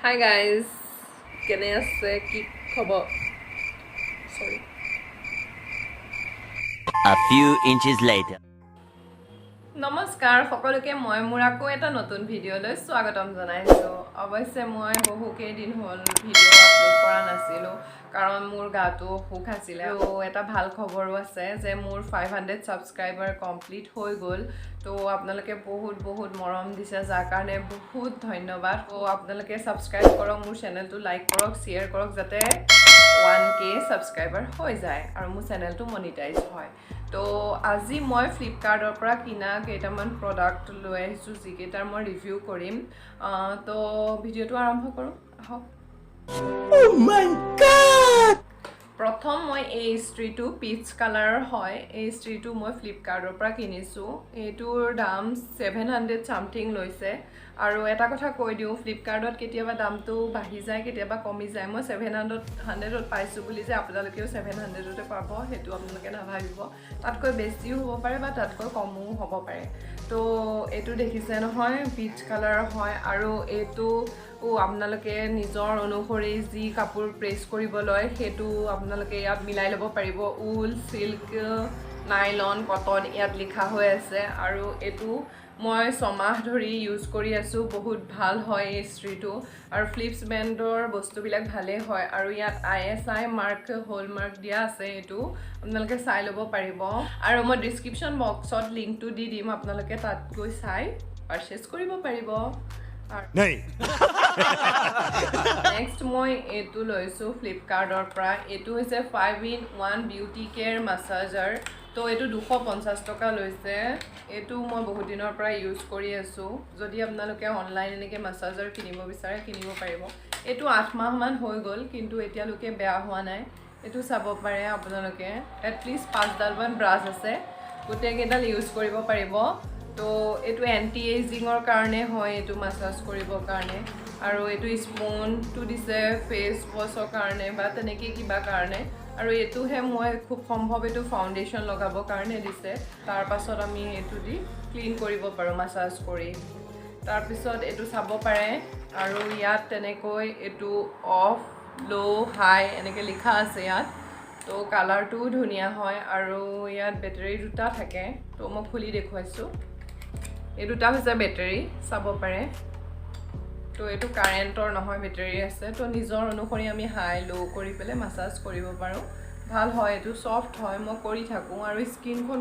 Hi guys, কেনে আছে কি খবৰ? Sorry. A few inches later. নমস্কাৰ সকলোকে মই মোৰ আকৌ এটা নতুন ভিডিঅ'লৈ স্বাগতম জনাইছো। অৱশ্যে মই বহু কেইদিন হ'ল ভিডিঅ' আপলোড কৰা নাছিলো কাৰণ মোৰ গাটো অসুখ আছিল আৰু এটা ভাল খবৰো আছে যে মোৰ 500 সাবস্ক্ৰাইবাৰ কমপ্লিট হৈ গ'ল। তো আপোনালোকে বহুত মৰম দিছে যাৰ কাৰণে বহুত ধন্যবাদ। তো আপোনালোকে সাবস্ক্ৰাইব কৰক, মোৰ চেনেলটো লাইক কৰক, শ্বেয়াৰ কৰক যাতে 1K সাবস্ক্ৰাইবাৰ হৈ যায় আৰু মোৰ চেনেলটো মনিটাইজ হয়। তো আজি মই ফ্লিপকাৰ্টৰ পৰা কিনা কেইটামান প্ৰডাক্ট লৈ আহিছোঁ যিকেইটাৰ মই ৰিভিউ কৰিম। তো ভিডিঅ'টো আৰম্ভ কৰোঁ আহক। Oh my God! প্ৰথম মই এই ইস্ত্ৰিটো পিচ কালাৰৰ হয়। এই ইস্ত্ৰিটো মই ফ্লিপকাৰ্টৰ পৰা কিনিছোঁ। এইটোৰ দাম 700 সামথিং লৈছে। আৰু এটা কথা কৈ দিওঁ, ফ্লিপকাৰ্টত কেতিয়াবা দামটো বাঢ়ি যায় কেতিয়াবা কমি যায়। মই 700ত পাইছোঁ বুলি যে আপোনালোকেও 700তে পাব সেইটো আপোনালোকে নাভাবিব। তাতকৈ বেছিও হ'ব পাৰে বা তাতকৈ কমো হ'ব পাৰে। তো এইটো দেখিছে নহয়, পিচ কালাৰ হয় আৰু এইটো আপোনালোকে নিজৰ অনুসৰি যি কাপোৰ প্ৰেছ কৰিব লয় সেইটো আপোনালোকে ইয়াত মিলাই ল'ব পাৰিব। উল, চিল্ক, নাইলন, কটন ইয়াত লিখা হৈ আছে আৰু এইটো মই 6 মাহ ধৰি ইউজ কৰি আছোঁ। বহুত ভাল হয় এই ইস্ত্ৰিটো আৰু ফ্লিপছ ব্ৰেণ্ডৰ বস্তুবিলাক ভালেই হয় আৰু ইয়াত ISI মাৰ্ক হ'ল মাৰ্ক দিয়া আছে। এইটো আপোনালোকে চাই ল'ব পাৰিব আৰু মই ডিছক্ৰিপশ্যন বক্সত লিংকটো দি দিম, আপোনালোকে তাত গৈ চাই পাৰচেছ কৰিব পাৰিব। নেক্সট মই এইটো লৈছোঁ ফ্লিপকাৰ্টৰ পৰা। এইটো হৈছে 5-in-1 বিউটি কেয়াৰ মাছাজাৰ। তো এইটো 250 টকা লৈছে। এইটো মই বহুত দিনৰ পৰা ইউজ কৰি আছোঁ। যদি আপোনালোকে অনলাইন এনেকৈ মাছাজাৰ কিনিব বিচাৰে কিনিব পাৰিব। এইটো 8 মাহমান হৈ গ'ল কিন্তু এতিয়ালৈকে বেয়া হোৱা নাই। এইটো চাব পাৰে আপোনালোকে। এটলিষ্ট 5ডালমান ব্ৰাছ আছে, গোটেইকেইডাল ইউজ কৰিব পাৰিব। তো এইটো এণ্টি এজিঙৰ কাৰণে হয়, এইটো মাছাজ কৰিবৰ কাৰণে। আৰু এইটো স্পুনটো দিছে ফেচ ৱাছৰ কাৰণে বা তেনেকৈ কিবা কাৰণে। আৰু এইটোহে মই খুব সম্ভৱ এইটো ফাউণ্ডেশ্যন লগাবৰ কাৰণে দিছে। তাৰপাছত আমি এইটো দি ক্লিন কৰিব পাৰোঁ মাছাজ কৰি। তাৰপিছত এইটো চাব পাৰে আৰু ইয়াত তেনেকৈ এইটো অফ, ল', হাই এনেকৈ লিখা আছে ইয়াত। তো কালাৰটোও ধুনীয়া হয় আৰু ইয়াত বেটাৰী দুটা থাকে। তো মই খুলি দেখুৱাইছোঁ। এই দুটা হৈছে বেটাৰী, চাব পাৰে। তো এইটো কাৰেণ্টৰ নহয়, বেটাৰী আছে। তো নিজৰ অনুসৰি আমি হাই ল' কৰি পেলাই মাছাজ কৰিব পাৰোঁ। ভাল হয়, এইটো ছফ্ট হয়, মই কৰি থাকোঁ আৰু স্কিনখন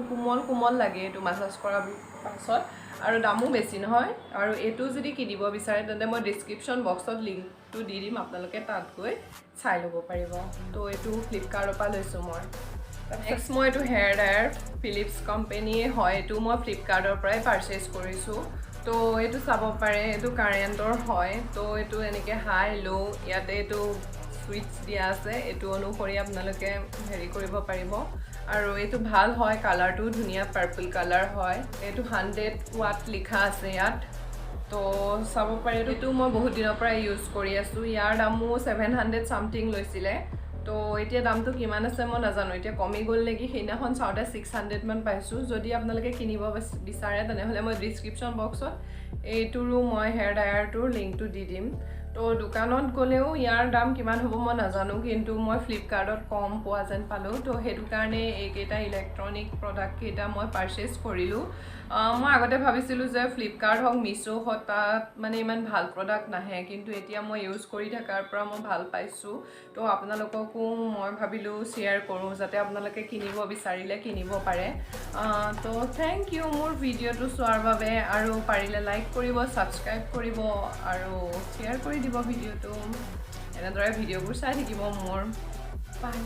কোমল লাগে এইটো মাছাজ কৰাৰ পাছত আৰু দামো বেছি নহয়। আৰু এইটো যদি কিনিব বিচাৰে তেন্তে মই ডিছক্ৰিপশ্যন বক্সত লিংকটো দি দিম, আপোনালোকে তাত গৈ চাই ল'ব পাৰিব। তো এইটো ফ্লিপকাৰ্টৰ পৰা লৈছোঁ মই। নেক্সট মই এইটো হেয়াৰ ড্ৰায়াৰ ফিলিপছ কোম্পেনীয়ে হয়। এইটো মই ফ্লিপকাৰ্টৰ পৰাই পাৰচেছ কৰিছোঁ। তো এইটো চাব পাৰে, এইটো কাৰেণ্টৰ হয়। তো এইটো এনেকৈ হাই ল' ইয়াতে এইটো ছুইচ দিয়া আছে, এইটো অনুসৰি আপোনালোকে হেৰি কৰিব পাৰিব। আৰু এইটো ভাল হয়, কালাৰটোও ধুনীয়া, পাৰ্পল কালাৰ হয়। এইটো 100 ৱাট লিখা আছে ইয়াত। তো চাব পাৰে, এইটো মই বহুত দিনৰ পৰা ইউজ কৰি আছোঁ। ইয়াৰ দামো 700 সামথিং লৈছিলে। তো এতিয়া দামটো কিমান আছে মই নাজানো, এতিয়া কমি গ'ল নেকি। সেইদিনাখন চাওঁতে 600 মান পাইছোঁ। যদি আপোনালোকে কিনিব বিচাৰে তেনেহ'লে মই ডিছক্ৰিপশ্যন বক্সত এইটোৰো মই হেয়াৰ ড্ৰায়াৰটোৰ লিংকটো দি দিম। তো দোকানত গ'লেও ইয়াৰ দাম কিমান হ'ব মই নাজানো, কিন্তু মই ফ্লিপকাৰ্টত কম পোৱা যেন পালোঁ। তো সেইটো কাৰণে এইকেইটা ইলেক্ট্ৰনিক প্ৰডাক্টকেইটা মই পাৰচেছ কৰিলোঁ। মই আগতে ভাবিছিলোঁ যে ফ্লিপকাৰ্ট হওক, মিছ' হওক, তাত মানে ইমান ভাল প্ৰডাক্ট নাহে, কিন্তু এতিয়া মই ইউজ কৰি থকাৰ পৰা মই ভাল পাইছোঁ। তো আপোনালোককো মই ভাবিলোঁ শ্বেয়াৰ কৰোঁ যাতে আপোনালোকে কিনিব বিচাৰিলে কিনিব পাৰে। তো থেংক ইউ মোৰ ভিডিঅ'টো চোৱাৰ বাবে। আৰু পাৰিলে লাইক কৰিব, ছাবস্ক্ৰাইব কৰিব আৰু শ্বেয়াৰ কৰি দিব ভিডিঅ'টো। এনেদৰে ভিডিঅ'বোৰ চাই থাকিব মোৰ। বাই।